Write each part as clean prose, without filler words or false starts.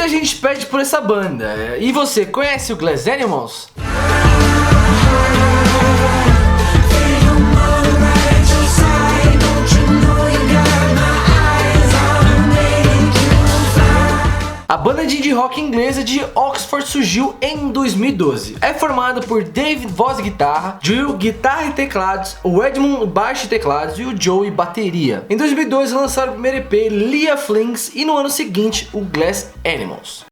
muita gente pede por essa banda. E você, conhece o Glass Animals? A banda de indie rock inglesa de Oxford surgiu em 2012. É formada por David, voz e guitarra, Jill, guitarra e teclados, o Edmund, baixo e teclados e o Joey, bateria. Em 2012 lançaram o primeiro EP, Leah Flings, e no ano seguinte o Glass Animals.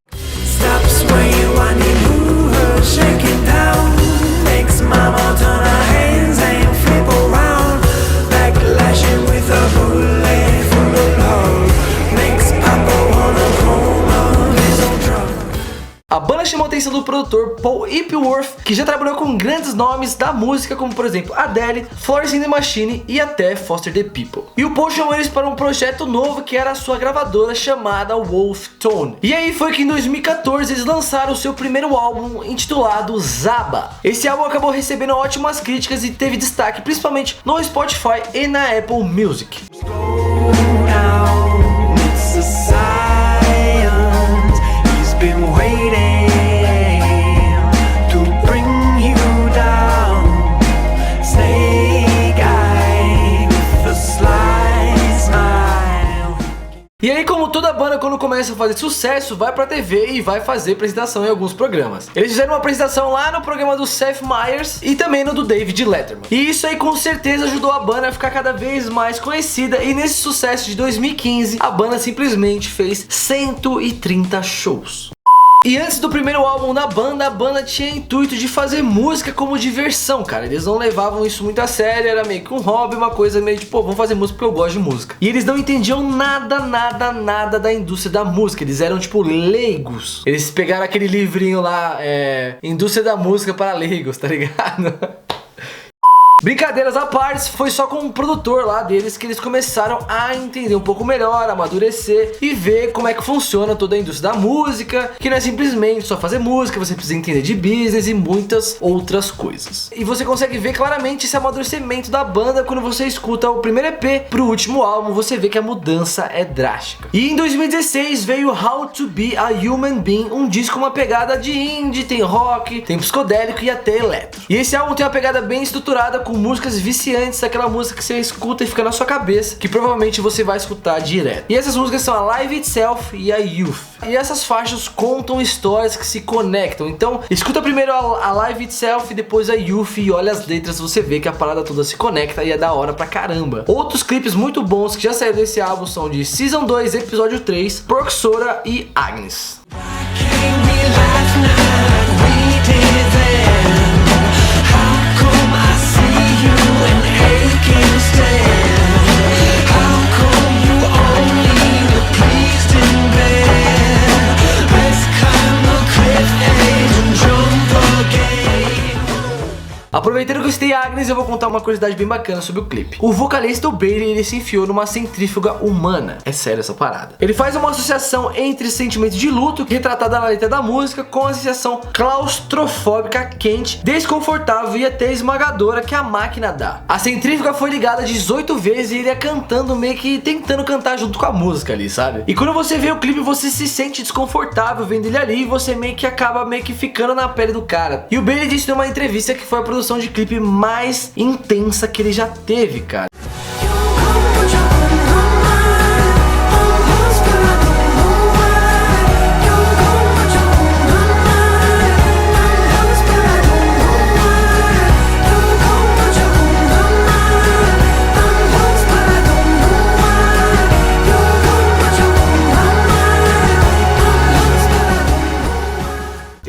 A banda chamou a atenção do produtor Paul Epworth, que já trabalhou com grandes nomes da música, como por exemplo Adele, Florence and the Machine e até Foster the People. E o Paul chamou eles para um projeto novo que era a sua gravadora chamada Wolf Tone. E aí foi que em 2014 eles lançaram o seu primeiro álbum intitulado Zaba. Esse álbum acabou recebendo ótimas críticas e teve destaque principalmente no Spotify e na Apple Music. E aí, como toda banda quando começa a fazer sucesso, vai pra TV e vai fazer apresentação em alguns programas. Eles fizeram uma apresentação lá no programa do Seth Meyers e também no do David Letterman. E isso aí com certeza ajudou a banda a ficar cada vez mais conhecida, e nesse sucesso de 2015, a banda simplesmente fez 130 shows. E antes do primeiro álbum da banda, a banda tinha intuito de fazer música como diversão, cara. Eles não levavam isso muito a sério, era meio que um hobby, uma coisa meio tipo, pô, vamos fazer música porque eu gosto de música. E eles não entendiam nada da indústria da música, eles eram tipo leigos. Eles pegaram aquele livrinho lá, Indústria da Música para Leigos, tá ligado? Brincadeiras à parte, foi só com o produtor lá deles que eles começaram a entender um pouco melhor, amadurecer e ver como é que funciona toda a indústria da música, que não é simplesmente só fazer música, você precisa entender de business e muitas outras coisas. E você consegue ver claramente esse amadurecimento da banda quando você escuta o primeiro EP pro último álbum, você vê que a mudança é drástica. E em 2016 veio How to Be a Human Being, um disco com uma pegada de indie, tem rock, tem psicodélico e até eletro. E esse álbum tem uma pegada bem estruturada, com músicas viciantes, aquela música que você escuta e fica na sua cabeça, que provavelmente você vai escutar direto. E essas músicas são a Live Itself e a Youth. E essas faixas contam histórias que se conectam. Então, escuta primeiro a Live Itself e depois a Youth e olha as letras, você vê que a parada toda se conecta e é da hora pra caramba. Outros clipes muito bons que já saíram desse álbum são de Season 2, Episódio 3, Proxora e Agnes. Aproveitando que eu citei Agnes, eu vou contar uma curiosidade bem bacana sobre o clipe. O vocalista, o Bailey, ele se enfiou numa centrífuga humana. É sério essa parada. Ele faz uma associação entre sentimento de luto, retratada na letra da música, com a sensação claustrofóbica, quente, desconfortável e até esmagadora que a máquina dá. A centrífuga foi ligada 18 vezes e ele ia cantando, meio que tentando cantar junto com a música ali, sabe? E quando você vê o clipe, você se sente desconfortável vendo ele ali e você meio que acaba ficando na pele do cara. E o Bailey disse numa entrevista que foi a produção de clipe mais intensa que ele já teve, cara.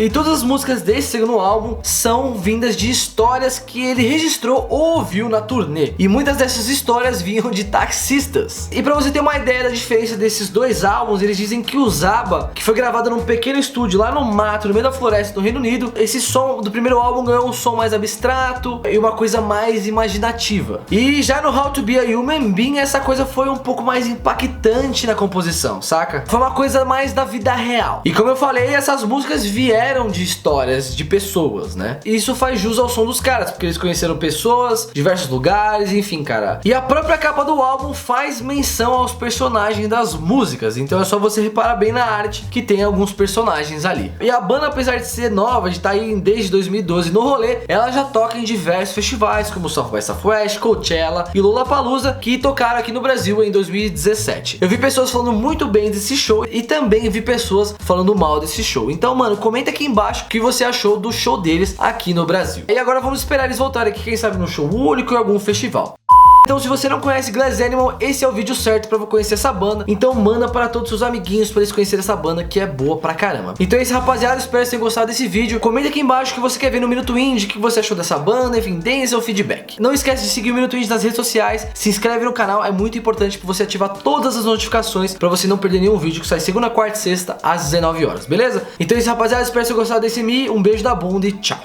E todas as músicas desse segundo álbum são vindas de histórias que ele registrou ou ouviu na turnê. E muitas dessas histórias vinham de taxistas. E pra você ter uma ideia da diferença desses dois álbuns, eles dizem que o Zaba, que foi gravado num pequeno estúdio lá no mato, no meio da floresta do Reino Unido, esse som do primeiro álbum ganhou um som mais abstrato e uma coisa mais imaginativa. E já no How to Be a Human Being, essa coisa foi um pouco mais impactante na composição, saca? Foi uma coisa mais da vida real. E como eu falei, essas músicas vieram fizeram de histórias de pessoas, né? E isso faz jus ao som dos caras, porque eles conheceram pessoas, diversos lugares, enfim, cara. E a própria capa do álbum faz menção aos personagens das músicas, então é só você reparar bem na arte que tem alguns personagens ali. E a banda, apesar de ser nova, de estar aí desde 2012 no rolê, ela já toca em diversos festivais, como South by Southwest, Coachella e Lollapalooza, que tocaram aqui no Brasil em 2017. Eu vi pessoas falando muito bem desse show e também vi pessoas falando mal desse show. Então, mano, comenta aqui embaixo o que você achou do show deles aqui no Brasil. E agora vamos esperar eles voltarem aqui, quem sabe no show único ou algum festival. Então, se você não conhece Glass Animal, esse é o vídeo certo pra conhecer essa banda. Então manda para todos os seus amiguinhos pra eles conhecerem essa banda, que é boa pra caramba. Então é isso, rapaziada, espero que vocês tenham gostado desse vídeo. Comenta aqui embaixo o que você quer ver no Minuto Indie, o que você achou dessa banda, enfim, deem seu feedback. Não esquece de seguir o Minuto Indie nas redes sociais, se inscreve no canal, é muito importante pra você ativar todas as notificações pra você não perder nenhum vídeo que sai segunda, quarta e sexta às 19 horas, beleza? Então é isso, rapaziada, espero que vocês tenham gostado desse Mi, um beijo da bunda e tchau.